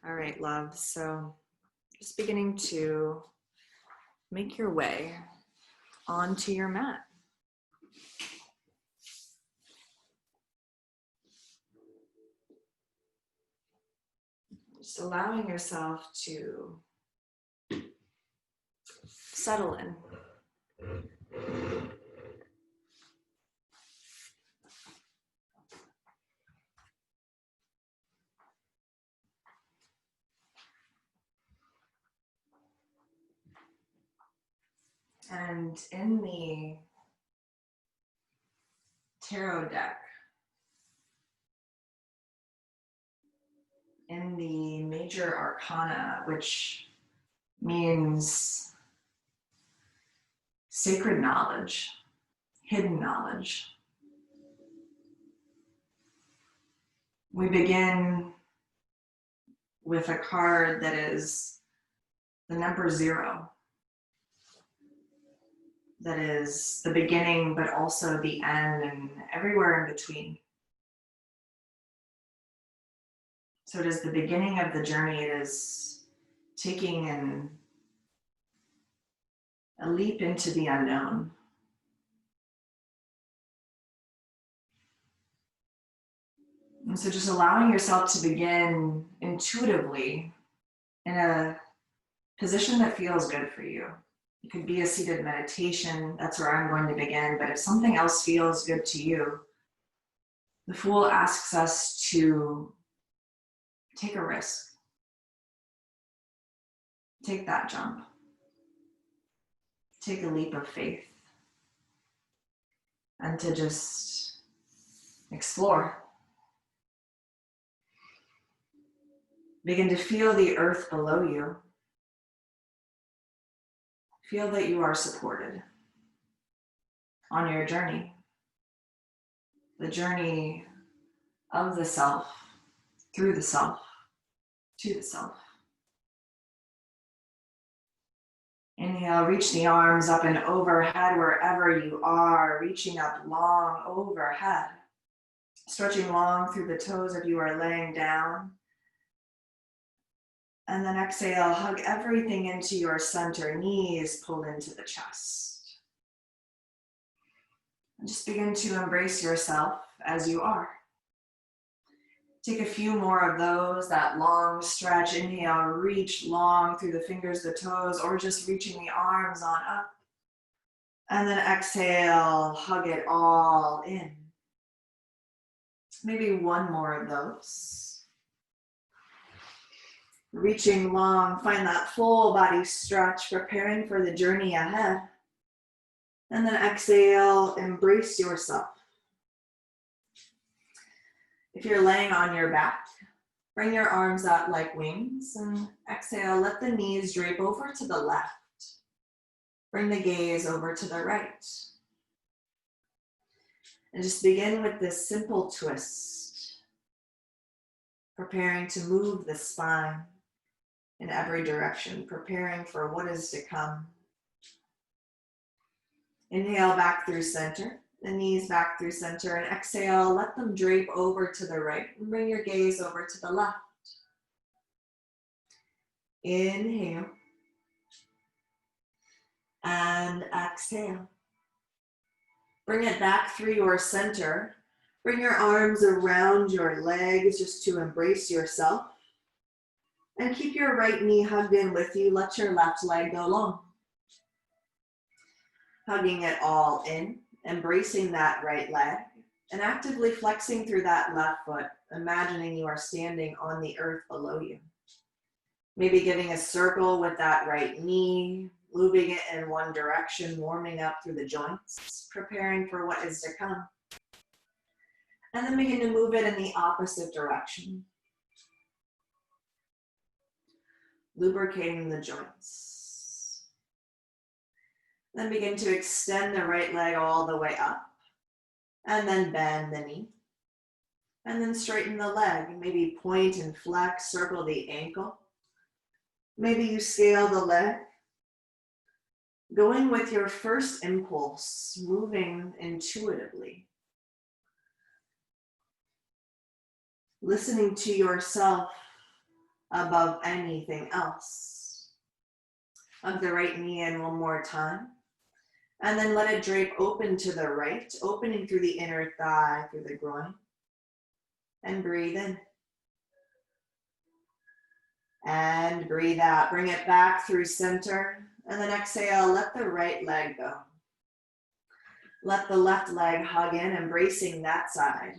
All right, love. So just beginning to make your way onto your mat. Just allowing yourself to settle in. And in the tarot deck, in the Major Arcana, which means sacred knowledge, hidden knowledge, we begin with a card that is the number 0. That is the beginning, but also the end and everywhere in between. So it is the beginning of the journey. It is taking a leap into the unknown. And so just allowing yourself to begin intuitively in a position that feels good for you. It could be a seated meditation. That's where I'm going to begin. But if something else feels good to you, the Fool asks us to take a risk. Take that jump. Take a leap of faith. And to just explore. Begin to feel the earth below you. Feel that you are supported on your journey. The journey of the self, through the self, to the self. Inhale, reach the arms up and overhead wherever you are, reaching up long overhead. Stretching long through the toes if you are laying down. And then exhale, hug everything into your center, knees pulled into the chest. And just begin to embrace yourself as you are. Take a few more of those, that long stretch. Inhale, reach long through the fingers, the toes, or just reaching the arms on up. And then exhale, hug it all in. Maybe one more of those. Reaching long, find that full body stretch, preparing for the journey ahead. And then exhale, embrace yourself. If you're laying on your back, bring your arms out like wings and exhale, let the knees drape over to the left. Bring the gaze over to the right. And just begin with this simple twist, preparing to move the spine in every direction, preparing for what is to come. Inhale back through center, the knees back through center, and exhale, let them drape over to the right and bring your gaze over to the left. Inhale and exhale. Bring it back through your center. Bring your arms around your legs just to embrace yourself. And keep your right knee hugged in with you. Let your left leg go long. Hugging it all in, embracing that right leg, and actively flexing through that left foot, imagining you are standing on the earth below you. Maybe giving a circle with that right knee, moving it in one direction, warming up through the joints, preparing for what is to come. And then begin to move it in the opposite direction. Lubricating the joints. Then begin to extend the right leg all the way up. And then bend the knee. And then straighten the leg. Maybe point and flex, circle the ankle. Maybe you scale the leg. Going with your first impulse, moving intuitively. Listening to yourself above anything else. Hug the right knee in one more time. And then let it drape open to the right, opening through the inner thigh, through the groin. And breathe in. And breathe out. Bring it back through center. And then exhale, let the right leg go. Let the left leg hug in, embracing that side.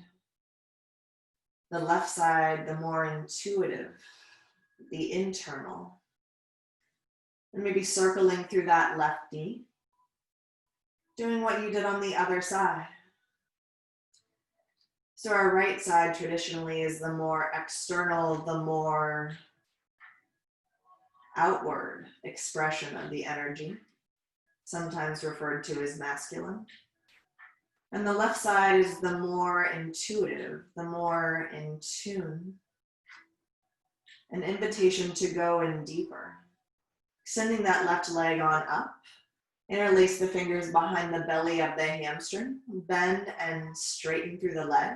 The left side, the more intuitive, the internal. And maybe circling through that left knee. Doing what you did on the other side. So our right side traditionally is the more external, the more outward expression of the energy, sometimes referred to as masculine. And the left side is the more intuitive, the more in tune. An invitation to go in deeper. Extending that left leg on up. Interlace the fingers behind the belly of the hamstring. Bend and straighten through the leg.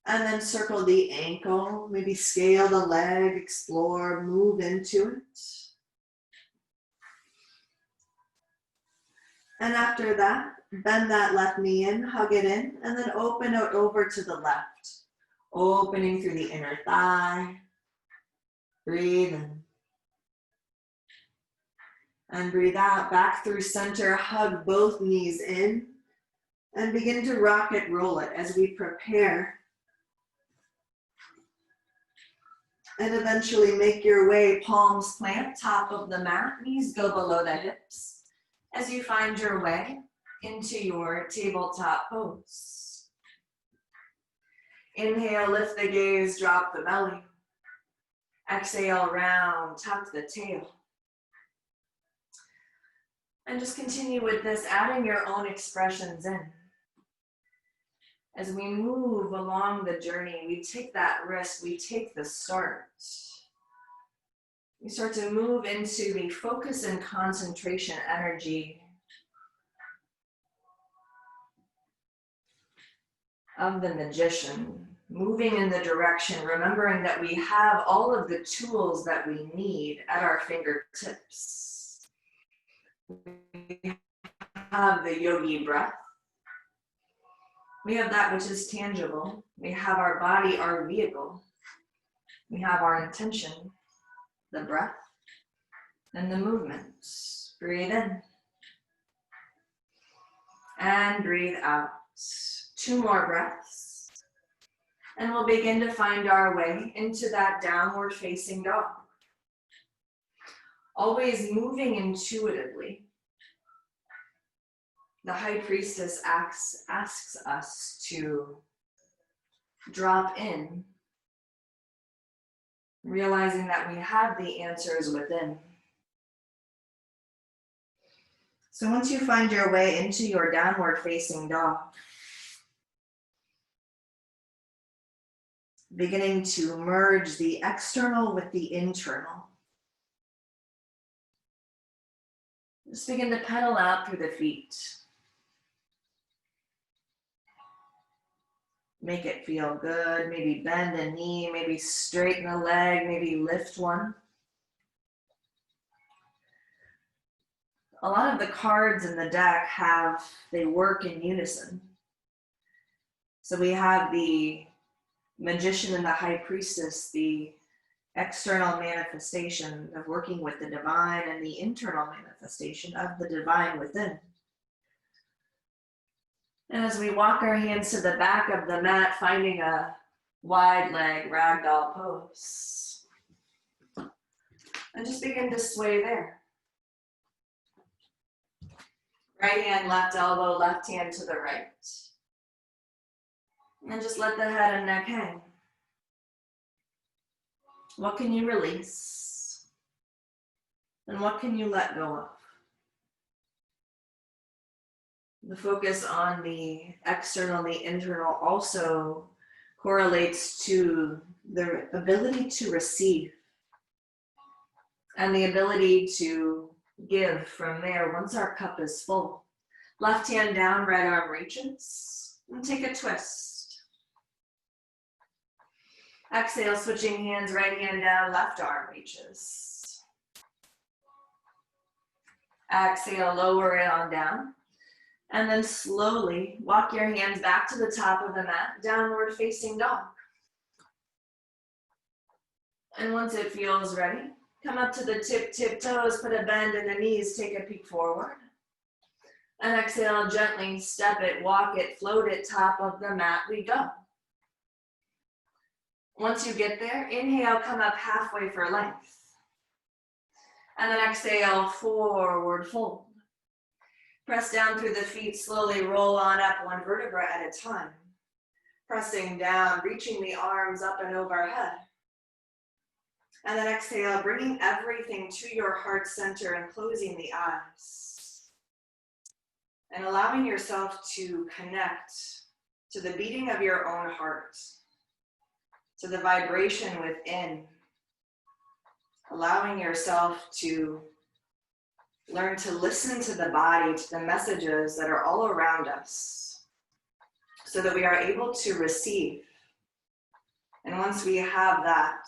And then circle the ankle. Maybe scale the leg, explore, move into it. And after that, bend that left knee in, hug it in, and then open it over to the left. Opening through the inner thigh. Breathe in. And breathe out, back through center, hug both knees in, and begin to rock it, roll it as we prepare. And eventually make your way, palms plant, top of the mat, knees go below the hips, as you find your way into your tabletop pose. Inhale, lift the gaze, drop the belly. Exhale, round, tuck the tail. And just continue with this, adding your own expressions in. As we move along the journey, we take that risk, we take the start. We start to move into the focus and concentration energy of the magician, moving in the direction, remembering that we have all of the tools that we need at our fingertips. We have the yogi breath. We have that which is tangible. We have our body, our vehicle. We have our intention, the breath, and the movement. Breathe in. And breathe out. 2 more breaths. And we'll begin to find our way into that downward facing dog. Always moving intuitively. The high priestess asks us to drop in, realizing that we have the answers within. So once you find your way into your downward facing dog, beginning to merge the external with the internal. Just begin to pedal out through the feet. Make it feel good. Maybe bend a knee, maybe straighten a leg, maybe lift one. A lot of the cards in the deck they work in unison. So we have the magician and the high priestess, the external manifestation of working with the divine, and the internal manifestation of the divine within. And as we walk our hands to the back of the mat, finding a wide leg ragdoll pose. And just begin to sway there. Right hand, left elbow, left hand to the right. And just let the head and neck hang. What can you release? And what can you let go of? The focus on the external, the internal also correlates to the ability to receive and the ability to give from there once our cup is full. Left hand down, right arm reaches, and take a twist. Exhale, switching hands, right hand down, left arm reaches. Exhale, lower it on down. And then slowly walk your hands back to the top of the mat, downward facing dog. And once it feels ready, come up to the tip toes, put a bend in the knees, take a peek forward. And exhale, gently step it, walk it, float it, top of the mat, we go. Once you get there, inhale, come up halfway for length. And then exhale, forward fold. Press down through the feet, slowly roll on up one vertebra at a time. Pressing down, reaching the arms up and overhead. And then exhale, bringing everything to your heart center and closing the eyes. And allowing yourself to connect to the beating of your own heart, to the vibration within. Allowing yourself to learn to listen to the body, to the messages that are all around us, so that we are able to receive. And once we have that,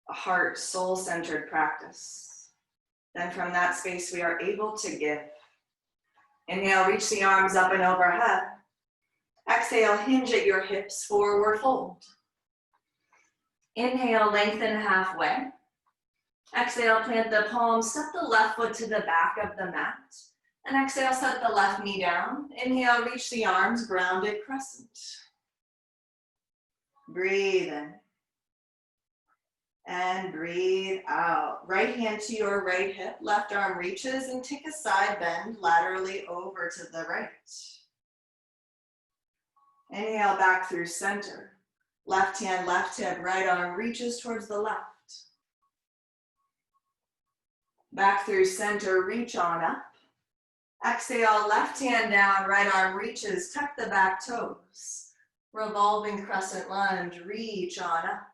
a heart, soul-centered practice, then from that space we are able to give. Inhale, reach the arms up and overhead. Exhale, hinge at your hips, forward fold. Inhale, lengthen halfway. Exhale, plant the palms, step the left foot to the back of the mat. And exhale, set the left knee down. Inhale, reach the arms, grounded crescent. Breathe in. And breathe out. Right hand to your right hip, left arm reaches, and take a side bend laterally over to the right. Inhale, back through center. Left hand, left hip, right arm reaches towards the left. Back through center, reach on up. Exhale, left hand down, right arm reaches, tuck the back toes. Revolving crescent lunge, reach on up.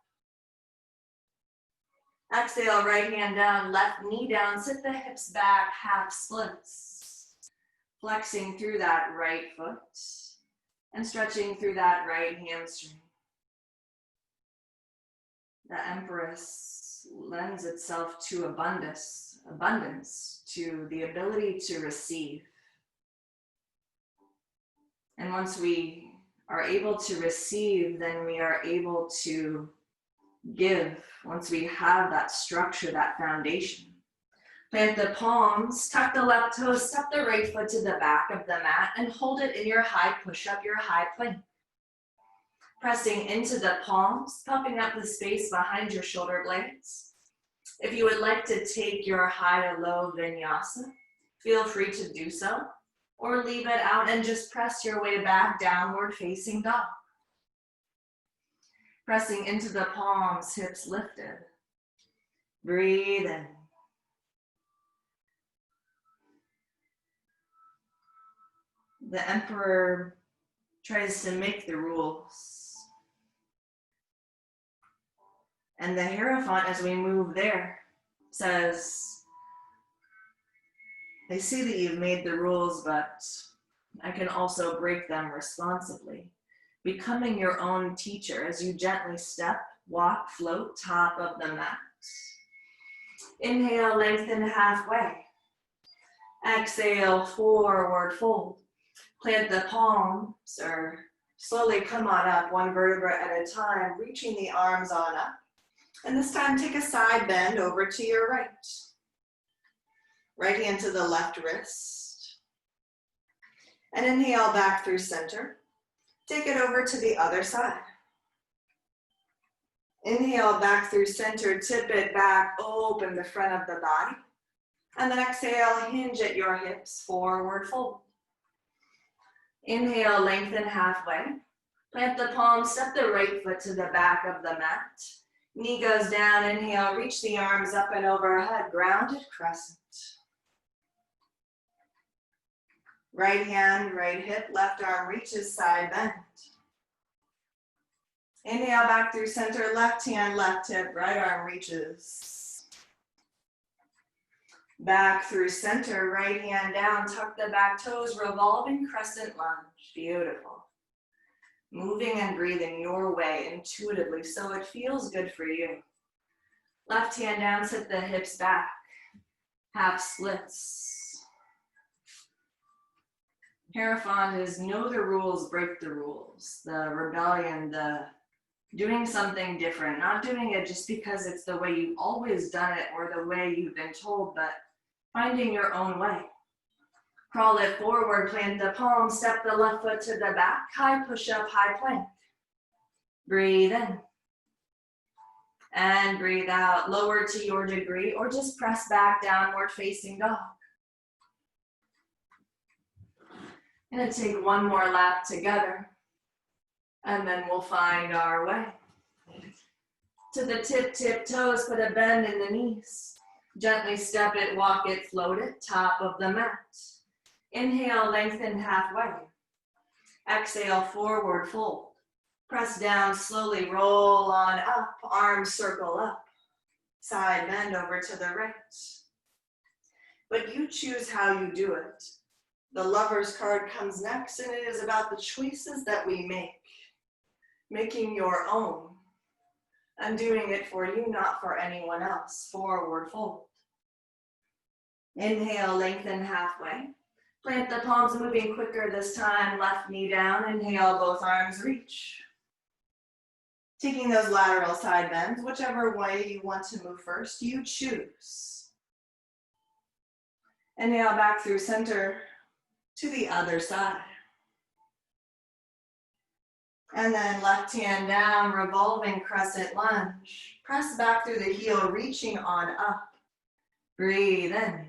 Exhale, right hand down, left knee down, sit the hips back, half splits. Flexing through that right foot and stretching through that right hamstring. The Empress lends itself to abundance, to the ability to receive. And once we are able to receive, then we are able to give. Once we have that structure, that foundation. Plant the palms, tuck the left toes, step the right foot to the back of the mat, and hold it in your high push-up, your high plank. Pressing into the palms, puffing up the space behind your shoulder blades. If you would like to take your high to low vinyasa, feel free to do so, or leave it out and just press your way back, downward facing dog. Pressing into the palms, hips lifted. Breathe in. The Emperor tries to make the rules. And the Hierophant, as we move there, says, I see that you've made the rules, but I can also break them responsibly. Becoming your own teacher as you gently step, walk, float, top of the mat. Inhale, lengthen halfway. Exhale, forward fold. Plant the palms, or slowly come on up, one vertebra at a time, reaching the arms on up. And this time, take a side bend over to your right. Right hand to the left wrist. And inhale back through center. Take it over to the other side. Inhale back through center, tip it back, open the front of the body. And then exhale, hinge at your hips, forward fold. Inhale, lengthen halfway. Plant the palms, step the right foot to the back of the mat. Knee goes down, inhale, reach the arms up and overhead, grounded crescent. Right hand, right hip, left arm reaches, side bend. Inhale back through center, left hand, left hip, right arm reaches. Back through center, right hand down, tuck the back toes, revolving crescent lunge. Beautiful. moving and breathing your way intuitively so it feels good for you. Left hand down, sit the hips back, half splits. Hierophant is know the rules, break the rules. The rebellion, the doing something different, not doing it just because it's the way you've always done it or the way you've been told, but finding your own way. Crawl it forward, plant the palm, step the left foot to the back, high push-up, high plank. Breathe in. And breathe out, lower to your degree, or just press back, downward facing dog. Gonna take one more lap together, and then we'll find our way. To the tip toes, put a bend in the knees. Gently step it, walk it, float it, top of the mat. Inhale, lengthen halfway. Exhale, forward fold. Press down, slowly roll on up, arms circle up. Side bend over to the right. But you choose how you do it. The Lover's card comes next, and it is about the choices that we make. Making your own. And doing it for you, not for anyone else. Forward fold. Inhale, lengthen halfway. Plant the palms, moving quicker this time. Left knee down. Inhale, both arms reach. Taking those lateral side bends, whichever way you want to move first, you choose. Inhale back through center to the other side. And then left hand down, revolving crescent lunge. Press back through the heel, reaching on up. Breathe in.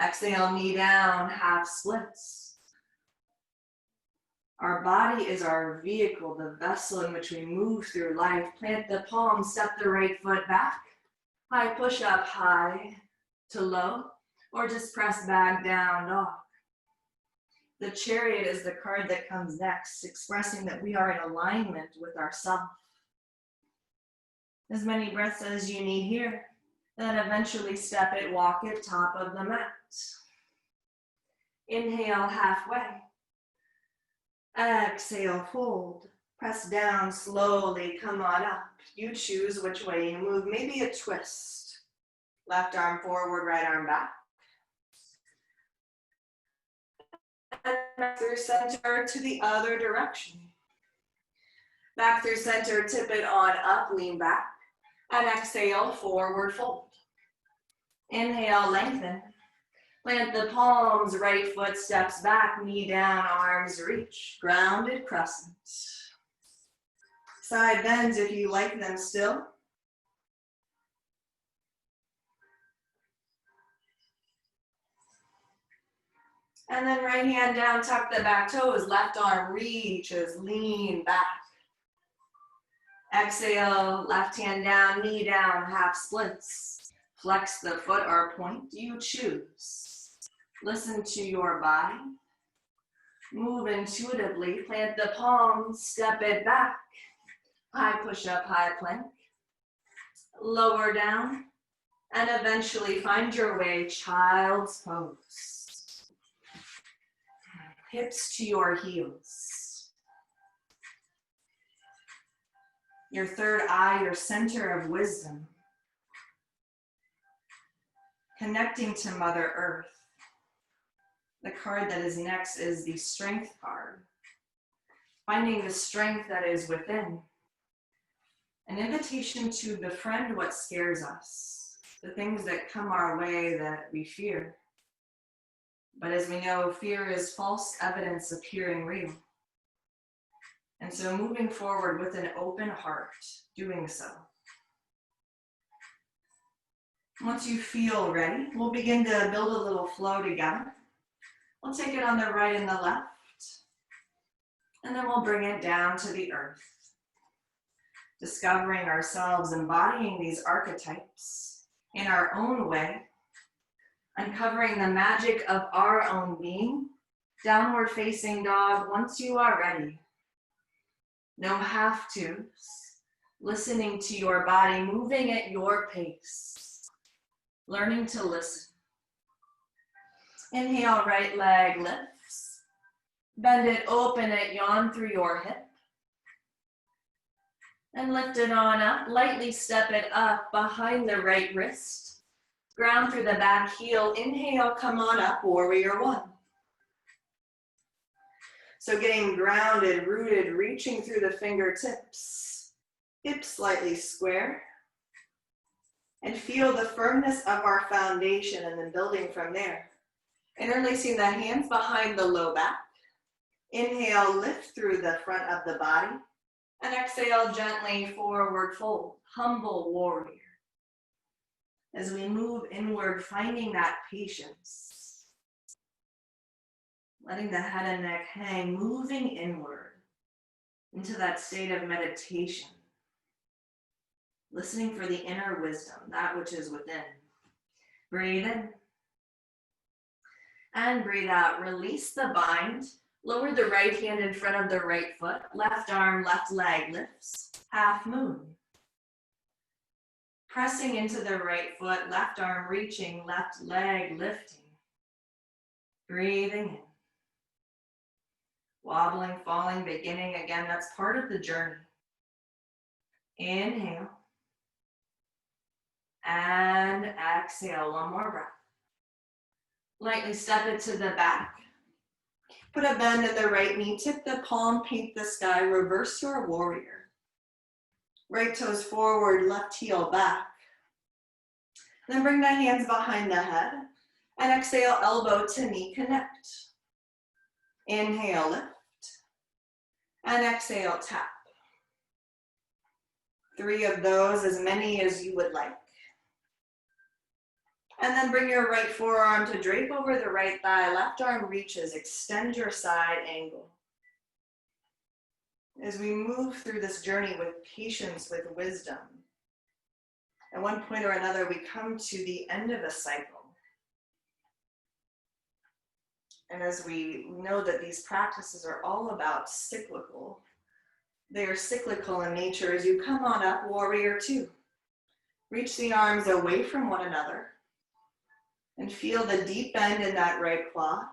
Exhale, knee down, half splits. Our body is our vehicle, the vessel in which we move through life. Plant the palm, step the right foot back. High push up, high to low, or just press back down, dog. The Chariot is the card that comes next, expressing that we are in alignment with ourselves. As many breaths as you need here, then eventually step it, walk it, top of the mat. Inhale, halfway. Exhale, fold. Press down slowly, come on up. You choose which way you move, maybe a twist. Left arm forward, right arm back. And back through center to the other direction. Back through center, tip it on up, lean back. And exhale, forward fold. Inhale, lengthen. Plant the palms, right foot steps back, knee down, arms reach. Grounded crescent. Side bends if you like them still. And then right hand down, tuck the back toes, left arm reaches, lean back. Exhale, left hand down, knee down, half splits. Flex the foot or point, you choose. Listen to your body. Move intuitively, plant the palms, step it back. High push up, high plank. Lower down, and eventually find your way, child's pose. Hips to your heels. Your third eye, your center of wisdom. Connecting to Mother Earth. The card that is next is the Strength card. Finding the strength that is within. An invitation to befriend what scares us. The things that come our way that we fear. But as we know, fear is false evidence appearing real. And so moving forward with an open heart, doing so. Once you feel ready, we'll begin to build a little flow together. We'll take it on the right and the left, and then we'll bring it down to the earth. Discovering ourselves, embodying these archetypes in our own way, uncovering the magic of our own being. Downward facing dog once you are ready. No have-tos. Listening to your body, moving at your pace. Learning to listen. Inhale, right leg lifts. Bend it, open it, yawn through your hip. And lift it on up, lightly step it up behind the right wrist. Ground through the back heel, inhale, come on up, warrior one. So getting grounded, rooted, reaching through the fingertips. Hips slightly square. And feel the firmness of our foundation and then building from there. Interlacing the hands behind the low back. Inhale, lift through the front of the body. And exhale, gently forward fold, humble warrior. As we move inward, finding that patience. Letting the head and neck hang, moving inward into that state of meditation. Listening for the inner wisdom, that which is within. Breathe in. And breathe out. Release the bind. Lower the right hand in front of the right foot. Left arm, left leg lifts. Half moon. Pressing into the right foot. Left arm reaching. Left leg lifting. Breathing in. Wobbling, falling, beginning again. That's part of the journey. Inhale. And exhale, one more breath. Lightly step it to the back. Put a bend in the right knee, tip the palm, paint the sky, reverse your warrior. Right toes forward, left heel back. Then bring the hands behind the head and exhale, elbow to knee connect. Inhale, lift. And exhale, tap. 3 of those, as many as you would like. And then bring your right forearm to drape over the right thigh. Left arm reaches, extend your side angle. As we move through this journey with patience, with wisdom, at one point or another, we come to the end of a cycle. And as we know that these practices are all about cyclical, they are cyclical in nature. As you come on up, warrior two. Reach the arms away from one another. And feel the deep bend in that right quad.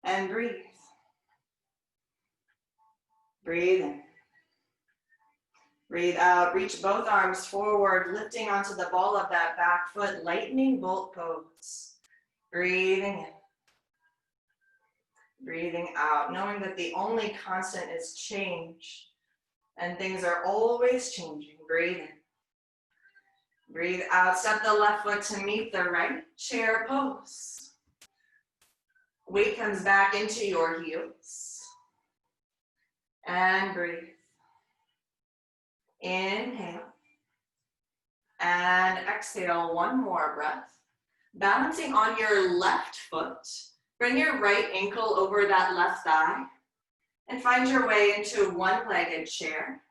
And breathe. Breathe in. Breathe out. Reach both arms forward, lifting onto the ball of that back foot. Lightning bolt pose. Breathing in. Breathing out. Knowing that the only constant is change. And things are always changing. Breathe in. Breathe out, step the left foot to meet the right, chair pose. Weight comes back into your heels. And breathe. Inhale. And exhale, one more breath. Balancing on your left foot, bring your right ankle over that left thigh and find your way into one-legged chair.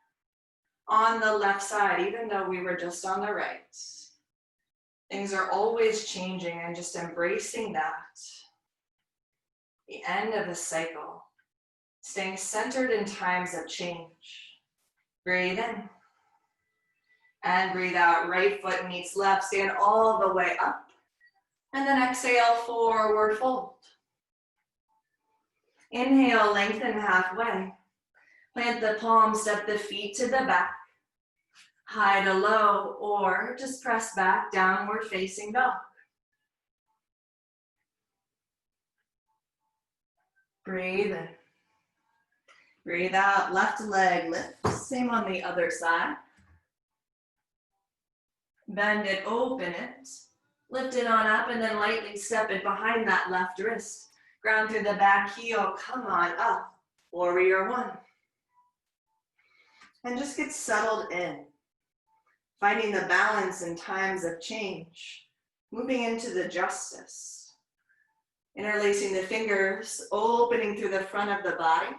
On the left side, even though we were just on the right. Things are always changing and just embracing that. The end of the cycle. Staying centered in times of change. Breathe in. And breathe out. Right foot meets left. Stand all the way up. And then exhale, forward fold. Inhale, lengthen halfway. Plant the palms, step the feet to the back. High to low, or just press back, downward facing dog. Breathe in. Breathe out, left leg lifts. Same on the other side. Bend it, open it. Lift it on up and then lightly step it behind that left wrist. Ground through the back heel, come on up. Warrior one. And just get settled in, finding the balance in times of change, moving into the justice, interlacing the fingers, opening through the front of the body,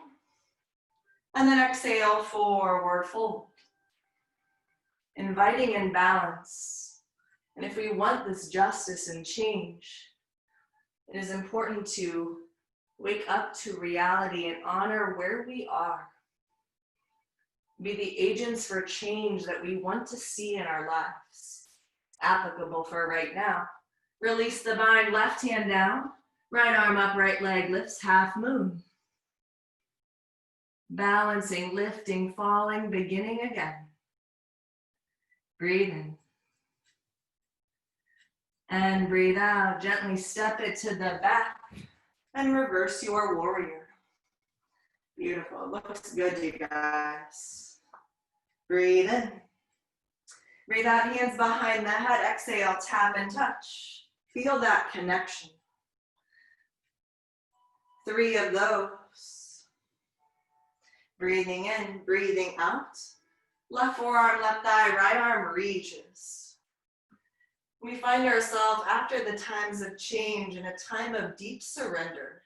and then exhale, forward fold, inviting in balance. And if we want this justice and change, it is important to wake up to reality and honor where we are. Be the agents for change that we want to see in our lives. Applicable for right now. Release the bind, left hand down, right arm up, right leg lifts, half moon. Balancing, lifting, falling, beginning again. Breathe in. And breathe out. Gently step it to the back and reverse your warrior. Beautiful. Looks good, you guys. Breathe in. Breathe out, hands behind the head. Exhale, tap and touch. Feel that connection. 3 of those. Breathing in, breathing out. Left forearm, left thigh, right arm reaches. We find ourselves after the times of change in a time of deep surrender.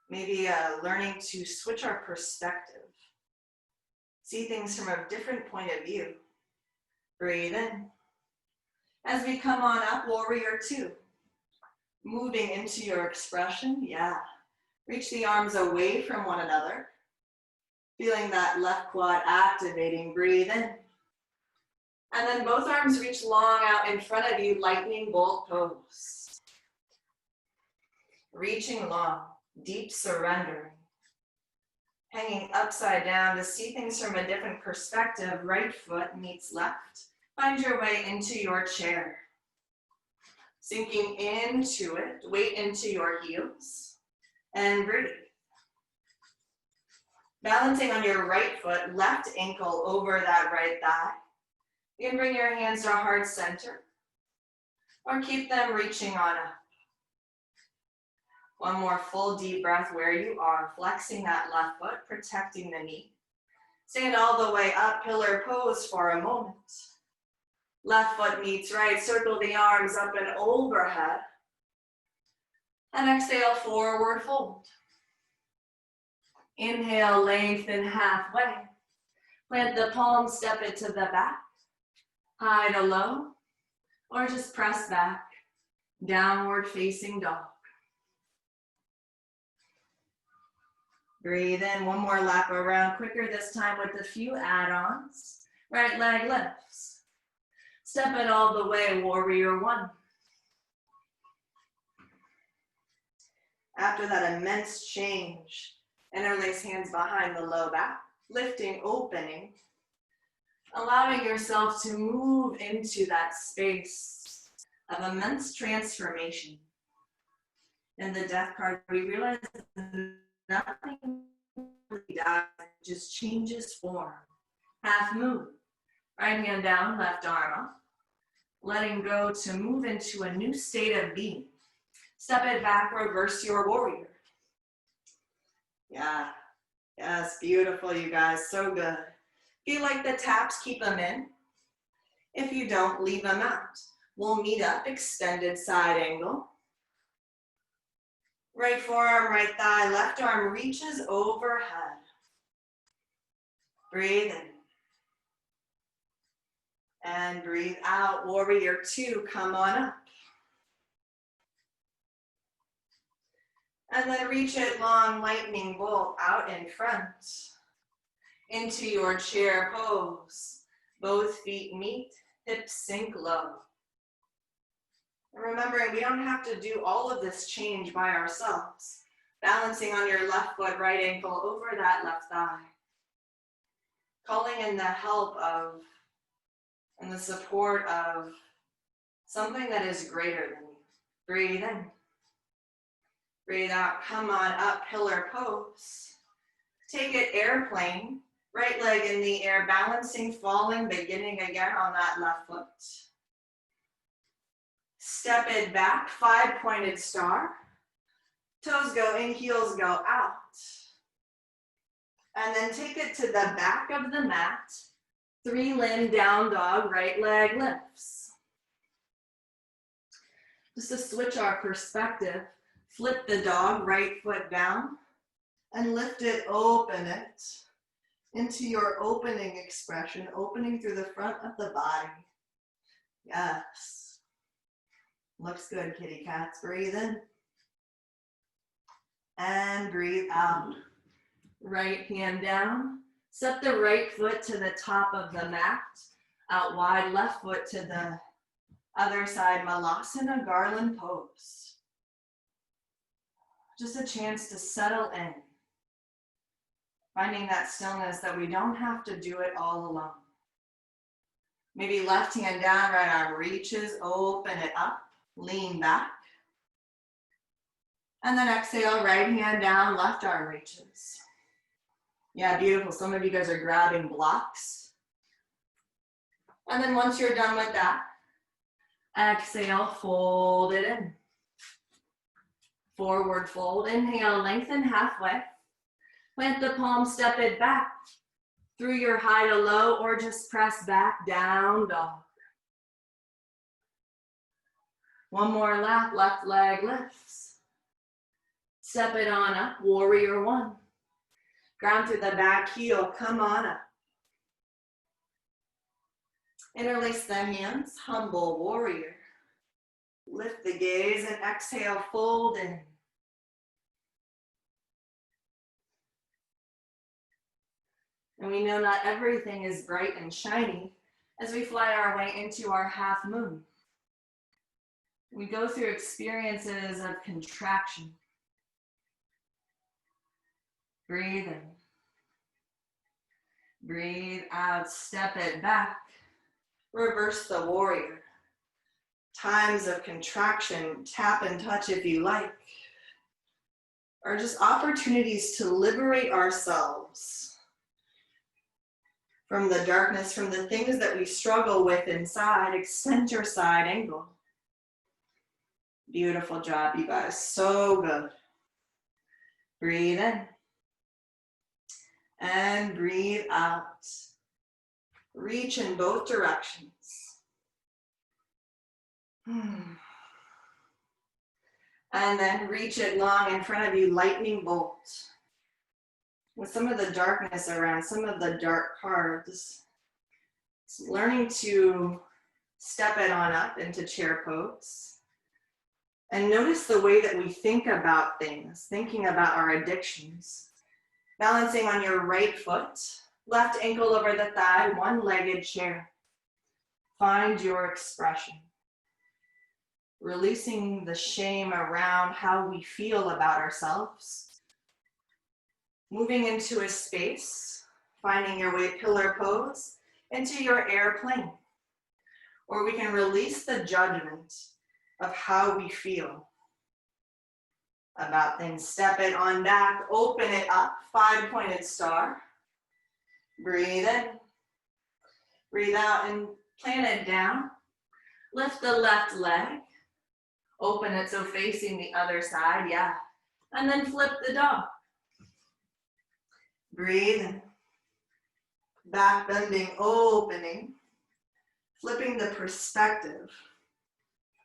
Maybe learning to switch our perspective. See things from a different point of view. Breathe in. As we come on up, warrior 2. Moving into your expression, yeah. Reach the arms away from one another. Feeling that left quad activating, breathe in. And then both arms reach long out in front of you, lightning bolt pose. Reaching long, deep surrendering. Hanging upside down to see things from a different perspective, right foot meets left. Find your way into your chair. Sinking into it, weight into your heels, and breathe. Balancing on your right foot, left ankle over that right thigh. You can bring your hands to heart center, or keep them reaching on up. One more full deep breath where you are, flexing that left foot, protecting the knee. Stand all the way up, pillar pose for a moment. Left foot meets right, circle the arms up and overhead. And exhale, forward fold. Inhale, lengthen halfway. Plant the palms, step it to the back. High to low, or just press back. Downward facing dog. Breathe in, one more lap around, quicker this time with a few add-ons. Right leg lifts. Step it all the way, warrior 1. After that immense change, interlace hands behind the low back, lifting, opening, allowing yourself to move into that space of immense transformation. In the death card, we realize nothing really dies, just changes form. Half moon, right hand down, left arm up. Letting go to move into a new state of being. Step it back, reverse your warrior. Yeah, yes, beautiful, you guys, so good. Feel like the taps, keep them in. If you don't, leave them out. We'll meet up, extended side angle. Right forearm, right thigh, left arm reaches overhead. Breathe in. And breathe out, warrior 2, come on up. And then reach it long, lightning bolt out in front. Into your chair pose. Both feet meet, hips sink low. And remembering we don't have to do all of this change by ourselves. Balancing on your left foot, right ankle over that left thigh. Calling in the help of and the support of something that is greater than you. Breathe in. Breathe out, come on up, pillar pose. Take it airplane, right leg in the air, balancing, falling, beginning again on that left foot. Step it back, 5-pointed star. Toes go in, heels go out. And then take it to the back of the mat. 3-limb down dog, right leg lifts. Just to switch our perspective, flip the dog, right foot down, and lift it, open it into your opening expression, opening through the front of the body. Yes. Looks good, kitty cats. Breathe in. And breathe out. Right hand down. Step the right foot to the top of the mat. Out wide, left foot to the other side. Navasana, garland pose. Just a chance to settle in. Finding that stillness that we don't have to do it all alone. Maybe left hand down, right arm reaches, open it up, lean back. And then exhale, right hand down, left arm reaches. Yeah, beautiful. Some of you guys are grabbing blocks. And then once you're done with that, exhale, fold it in. Forward fold, inhale, lengthen halfway. Plant the palm, step it back through your high to low, or just press back, down dog. One more lap, left leg lifts. Step it on up, warrior one. Ground through the back heel, come on up. Interlace the hands, humble warrior. Lift the gaze and exhale, fold in. And we know not everything is bright and shiny as we fly our way into our half moon. We go through experiences of contraction. Breathe in. Breathe out, step it back. Reverse the warrior. Times of contraction, tap and touch if you like, are just opportunities to liberate ourselves from the darkness, from the things that we struggle with inside. Extend your side angle. Beautiful job, you guys. So good. Breathe in. And breathe out. Reach in both directions. And then reach it long in front of you, lightning bolt. With some of the darkness around, some of the dark cards, learning to step it on up into chair pose. And notice the way that we think about things, thinking about our addictions. Balancing on your right foot, left ankle over the thigh, one-legged chair. Find your expression. Releasing the shame around how we feel about ourselves. Moving into a space, finding your way pillar pose into your airplane. Or we can release the judgment of how we feel about things. Step it on back, open it up, 5-pointed star. Breathe in. Breathe out and plant it down. Lift the left leg. Open it so facing the other side, yeah. And then flip the dog. Breathe in. Back bending, opening. Flipping the perspective.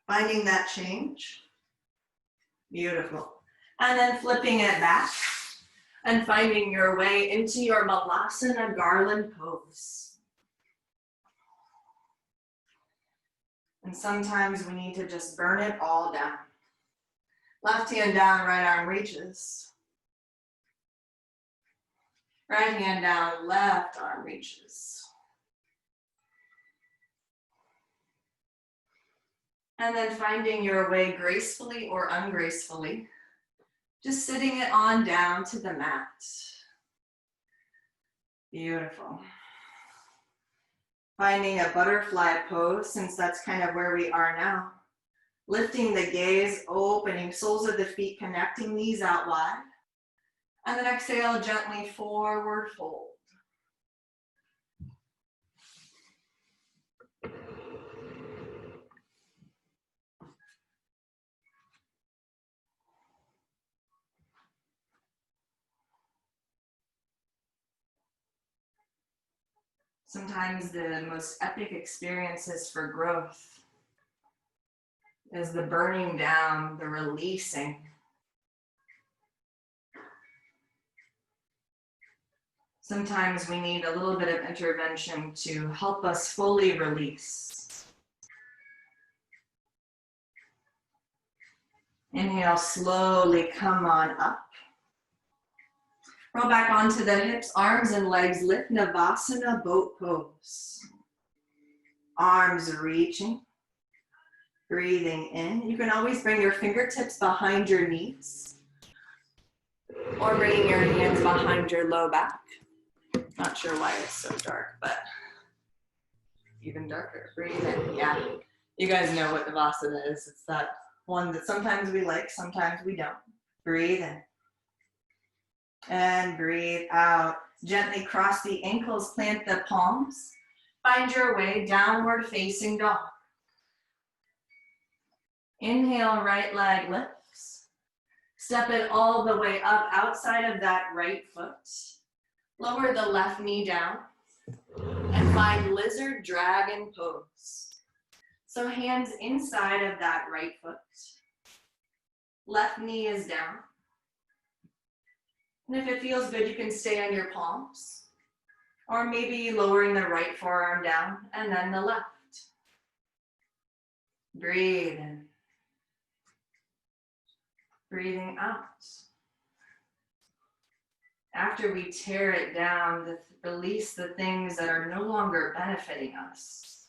Finding that change. Beautiful. And then flipping it back and finding your way into your Navasana garland pose. And sometimes we need to just burn it all down. Left hand down, right arm reaches. Right hand down, left arm reaches. And then finding your way gracefully or ungracefully, just sitting it on down to the mat. Beautiful. Finding a butterfly pose, since that's kind of where we are now. Lifting the gaze, opening, soles of the feet, connecting knees out wide. And then exhale, gently forward fold. Sometimes the most epic experiences for growth is the burning down, the releasing. Sometimes we need a little bit of intervention to help us fully release. Inhale, slowly come on up. Roll back onto the hips, arms and legs lift, Navasana boat pose. Arms reaching, breathing in. You can always bring your fingertips behind your knees. Or bringing your hands behind your low back. Not sure why it's so dark, but even darker. Breathe in, yeah. You guys know what Navasana is. It's that one that sometimes we like, sometimes we don't. Breathe in. And breathe out. Gently cross the ankles, plant the palms. Find your way, downward facing dog. Inhale, right leg lifts. Step it all the way up outside of that right foot. Lower the left knee down and find lizard dragon pose. So hands inside of that right foot. Left knee is down. And if it feels good, you can stay on your palms. Or maybe lowering the right forearm down and then the left. Breathe in. Breathing out. After we tear it down, release the things that are no longer benefiting us.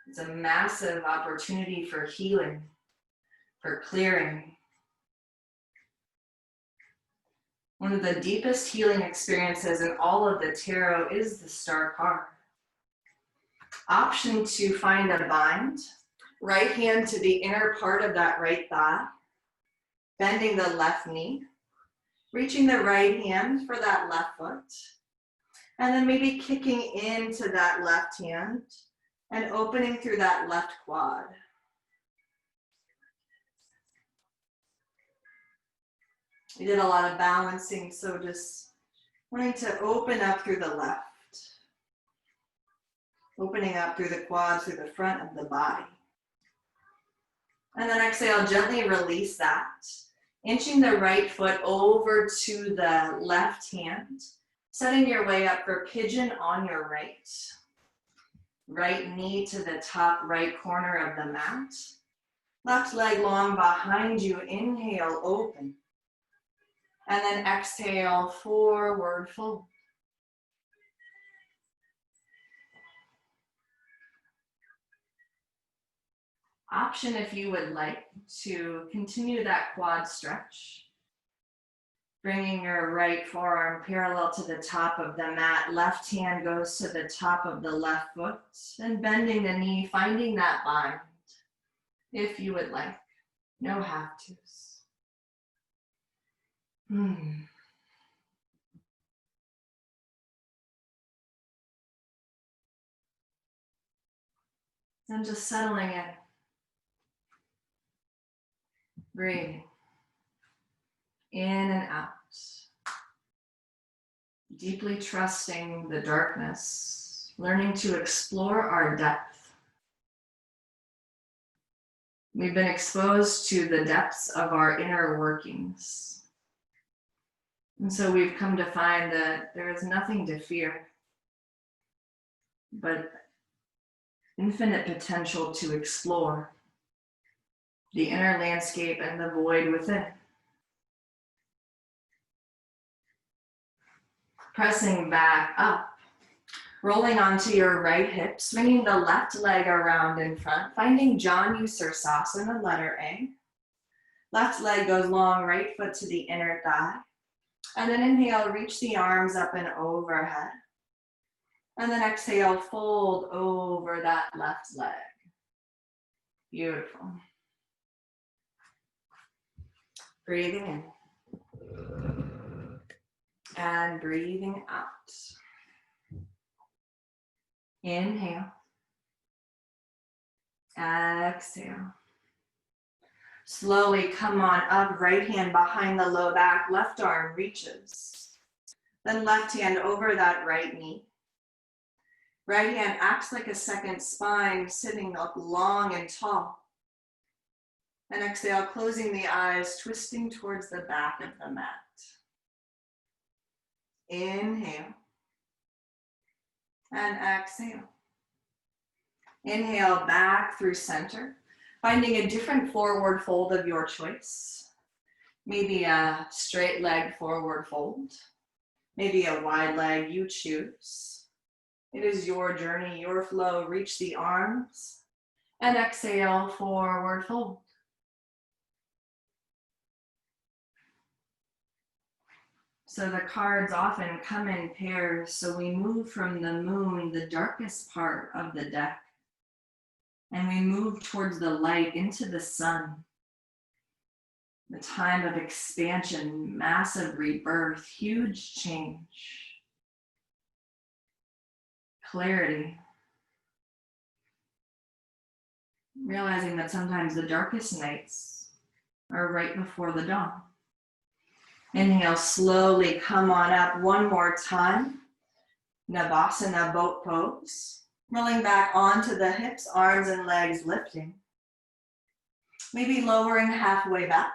It's a massive opportunity for healing, for clearing. One of the deepest healing experiences in all of the tarot is the Star card. Option to find a bind. Right hand to the inner part of that right thigh. Bending the left knee. Reaching the right hand for that left foot. And then maybe kicking into that left hand and opening through that left quad. We did a lot of balancing, so just wanting to open up through the left. Opening up through the quads, through the front of the body. And then exhale, gently release that. Inching the right foot over to the left hand. Setting your way up for pigeon on your right. Right knee to the top right corner of the mat. Left leg long behind you. Inhale, open. And then exhale, forward fold. Option if you would like to continue that quad stretch. Bringing your right forearm parallel to the top of the mat. Left hand goes to the top of the left foot. And bending the knee, finding that bind. If you would like. No have-tos. And just settling in. Breathing. In and out. Deeply trusting the darkness. Learning to explore our depth. We've been exposed to the depths of our inner workings. And so we've come to find that there is nothing to fear, but infinite potential to explore the inner landscape and the void within. Pressing back up, rolling onto your right hip, swinging the left leg around in front, finding Janu Sirsasana, letter A. Left leg goes long, right foot to the inner thigh. And then inhale, reach the arms up and overhead. And then exhale, fold over that left leg. Beautiful. Breathing in. And breathing out. Inhale. Exhale. Slowly come on up, right hand behind the low back, left arm reaches. Then left hand over that right knee. Right hand acts like a second spine, sitting up long and tall. And exhale, closing the eyes, twisting towards the back of the mat. Inhale. And exhale. Inhale back through center. Finding a different forward fold of your choice. Maybe a straight leg forward fold. Maybe a wide leg, you choose. It is your journey, your flow. Reach the arms and exhale, forward fold. So the cards often come in pairs, so we move from the moon, the darkest part of the deck, and we move towards the light, into the sun. The time of expansion, massive rebirth, huge change, clarity. Realizing that sometimes the darkest nights are right before the dawn. Inhale, slowly come on up one more time. Navasana, boat pose. Rolling back onto the hips, arms and legs lifting. Maybe lowering halfway back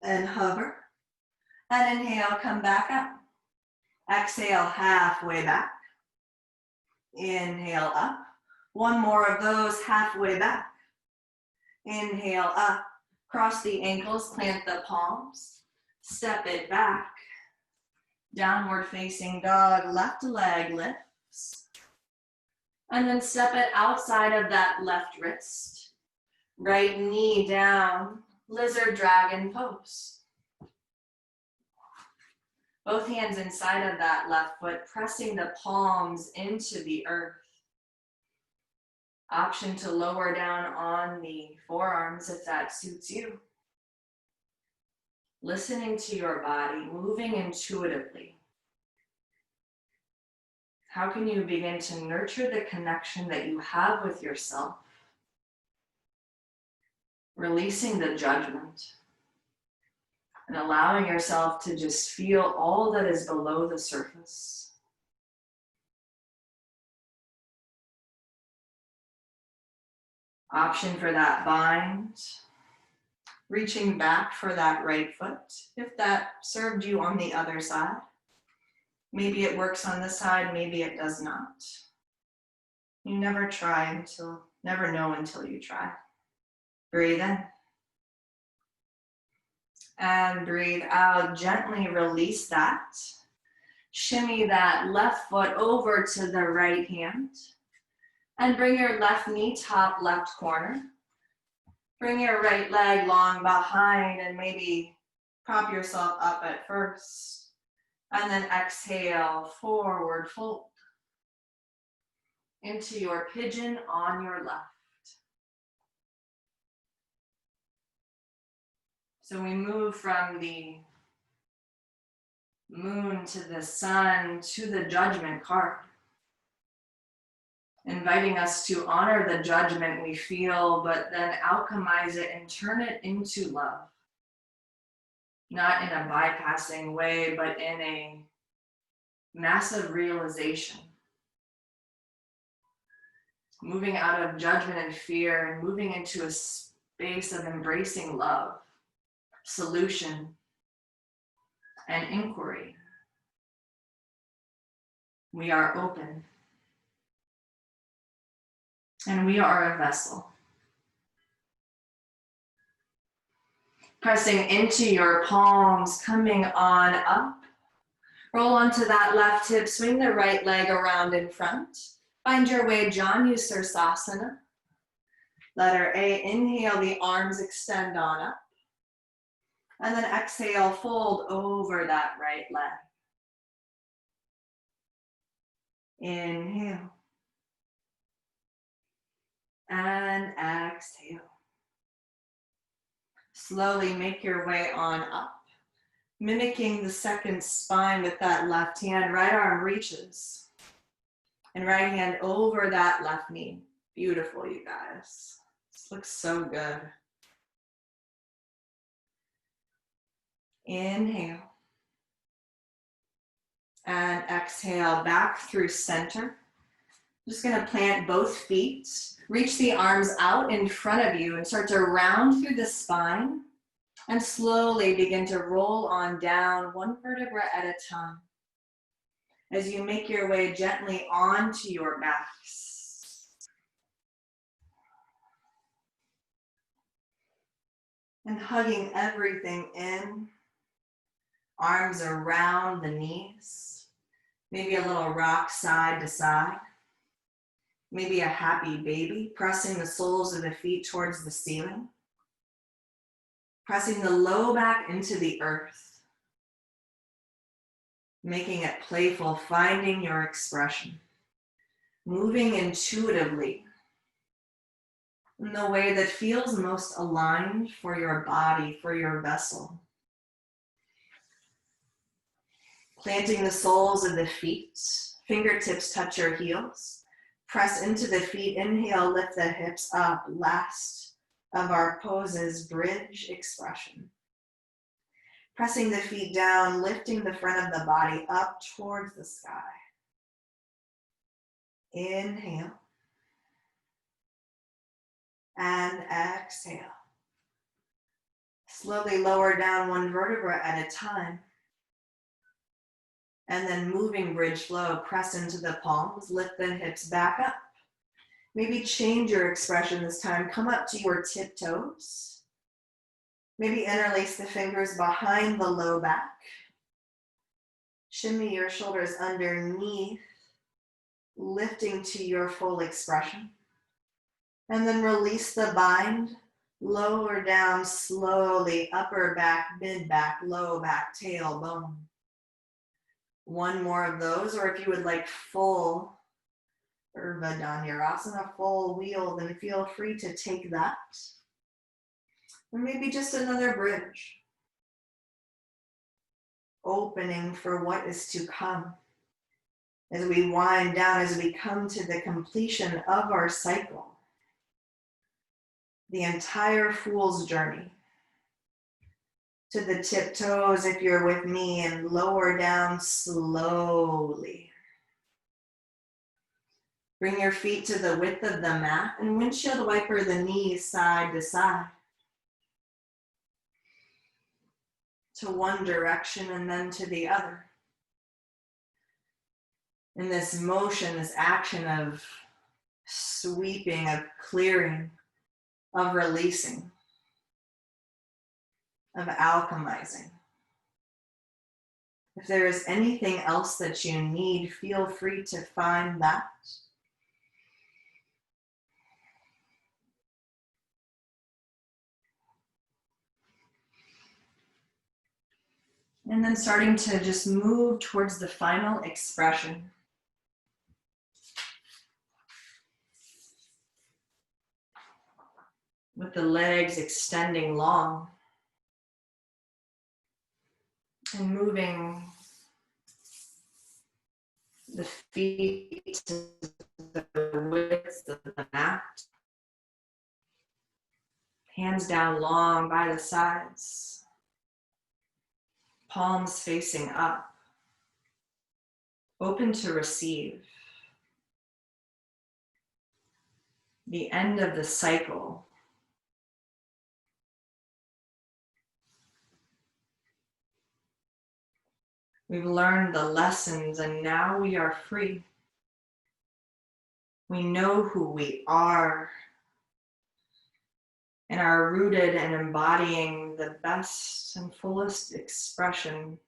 and hover. And inhale, come back up. Exhale, halfway back. Inhale, up. One more of those, halfway back. Inhale, up. Cross the ankles, plant the palms. Step it back. Downward facing dog, left leg lifts. And then step it outside of that left wrist. Right knee down, lizard dragon pose. Both hands inside of that left foot, pressing the palms into the earth. Option to lower down on the forearms if that suits you. Listening to your body, moving intuitively. How can you begin to nurture the connection that you have with yourself? Releasing the judgment and allowing yourself to just feel all that is below the surface. Option for that bind. Reaching back for that right foot, if that served you on the other side. Maybe it works on this side, maybe it does not. You never know until you try. Breathe in. And breathe out, gently release that. Shimmy that left foot over to the right hand. And bring your left knee top left corner. Bring your right leg long behind and maybe prop yourself up at first. And then exhale, forward fold. Into your pigeon on your left. So we move from the moon to the sun to the judgment card. Inviting us to honor the judgment we feel, but then alchemize it and turn it into love. Not in a bypassing way, but in a massive realization. Moving out of judgment and fear and moving into a space of embracing love, solution, and inquiry. We are open. And we are a vessel. Pressing into your palms, coming on up. Roll onto that left hip, swing the right leg around in front. Find your way, Janusirsasana. Letter A, inhale, the arms extend on up. And then exhale, fold over that right leg. Inhale. And exhale. Slowly make your way on up, mimicking the second spine with that left hand. Right arm reaches, and right hand over that left knee. Beautiful, you guys. This looks so good. Inhale. And exhale, back through center. Just gonna plant both feet. Reach the arms out in front of you and start to round through the spine and slowly begin to roll on down one vertebra at a time as you make your way gently onto your backs. And hugging everything in, arms around the knees, maybe a little rock side to side. Maybe a happy baby, pressing the soles of the feet towards the ceiling. Pressing the low back into the earth. making it playful, finding your expression, moving intuitively in the way that feels most aligned for your body, for your vessel. Planting the soles of the feet, fingertips touch your heels. Press into the feet, inhale, lift the hips up. Last of our poses, bridge expression. Pressing the feet down, lifting the front of the body up towards the sky. Inhale. And exhale. Slowly lower down one vertebra at a time. And then moving bridge flow, press into the palms, lift the hips back up. Maybe change your expression this time. Come up to your tiptoes. Maybe interlace the fingers behind the low back. Shimmy your shoulders underneath, lifting to your full expression. And then release the bind. Lower down slowly, upper back, mid back, low back, tailbone. One more of those, or if you would like full Urdhva full wheel, then feel free to take that. Or maybe just another bridge. Opening for what is to come. As we wind down, as we come to the completion of our cycle. The entire Fool's journey. To the tiptoes if you're with me, and lower down slowly. Bring your feet to the width of the mat and windshield wiper the knees side to side. To one direction and then to the other. In this motion, this action of sweeping, of clearing, of releasing, of alchemizing. If there is anything else that you need, feel free to find that. And then starting to just move towards the final expression. With the legs extending long. And moving the feet to the width of the mat. Hands down long by the sides. Palms facing up. Open to receive. The end of the cycle. We've learned the lessons and now we are free. We know who we are and are rooted and embodying the best and fullest expression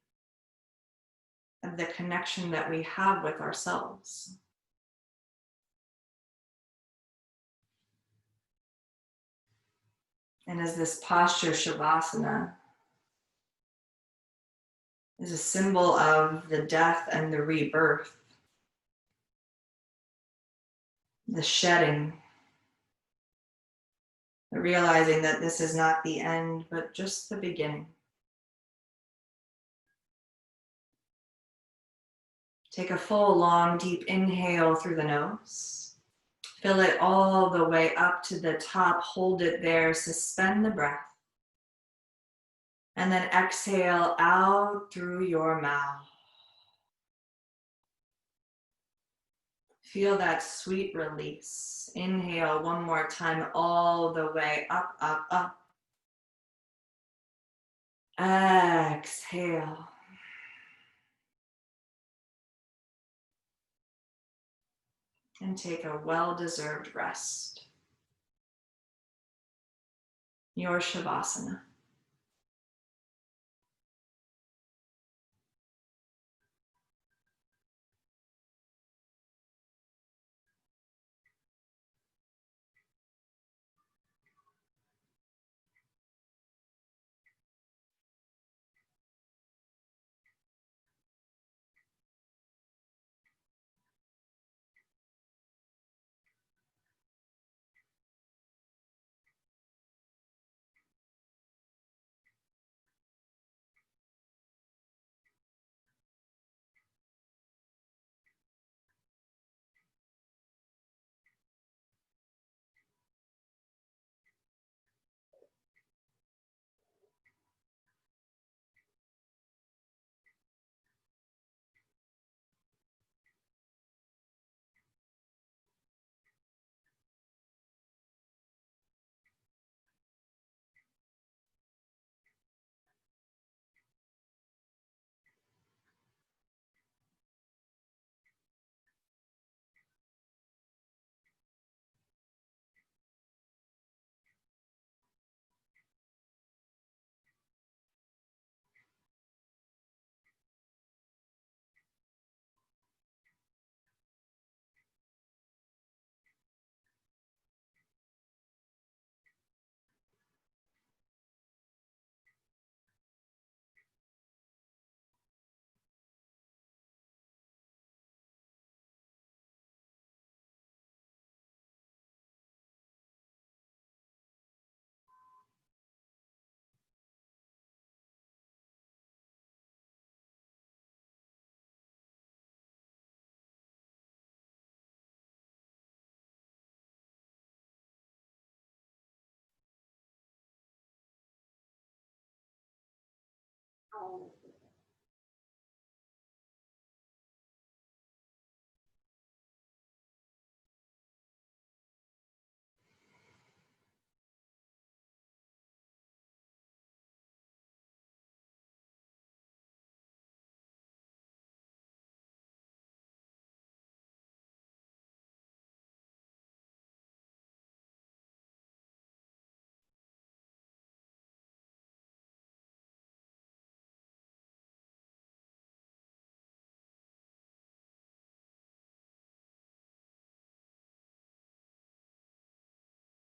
of the connection that we have with ourselves. And as this posture, Shavasana, is a symbol of the death and the rebirth, the shedding, the realizing that this is not the end, but just the beginning. Take a full, long, deep inhale through the nose. Fill it all the way up to the top. Hold it there. Suspend the breath. And then exhale out through your mouth. Feel that sweet release. Inhale one more time all the way up, up, up. Exhale. And take a well-deserved rest. Your Shavasana.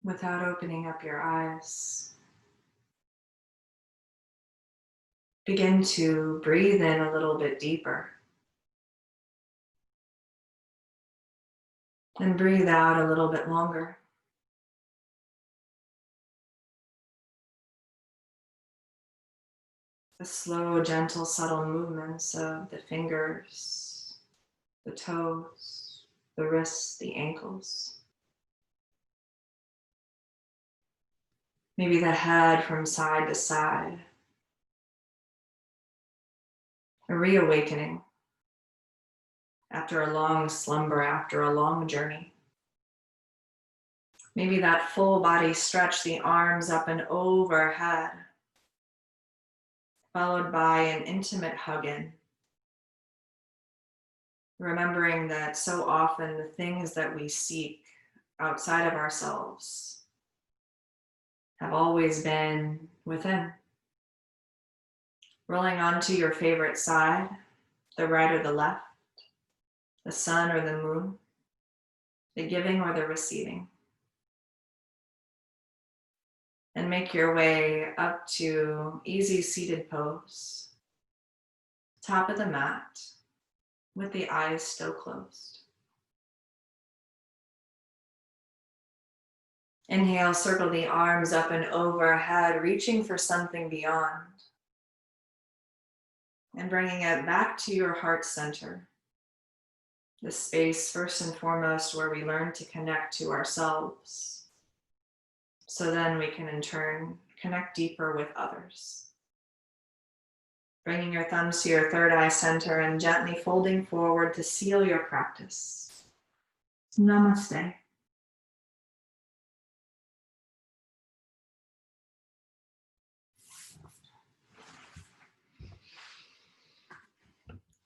Without opening up your eyes, begin to breathe in a little bit deeper and breathe out a little bit longer. The slow, gentle, subtle movements of the fingers, the toes, the wrists, the ankles. Maybe the head from side to side. A reawakening after a long slumber, after a long journey. Maybe that full body stretch, the arms up and overhead, followed by an intimate hug in. Remembering that so often the things that we seek outside of ourselves have always been within. Rolling onto your favorite side, the right or the left, the sun or the moon, the giving or the receiving. And make your way up to easy seated pose, top of the mat, with the eyes still closed. Inhale, circle the arms up and overhead, reaching for something beyond. And bringing it back to your heart center, the space first and foremost where we learn to connect to ourselves. So then we can in turn connect deeper with others. Bringing your thumbs to your third eye center and gently folding forward to seal your practice. Namaste.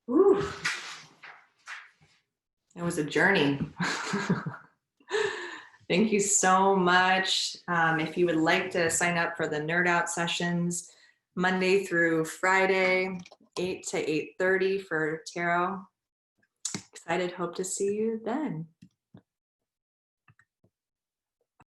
Ooh, it was a journey. Thank you so much. If you would like to sign up for the Nerd Out sessions, Monday through Friday, 8 to 8:30 for tarot. Excited, hope to see you then.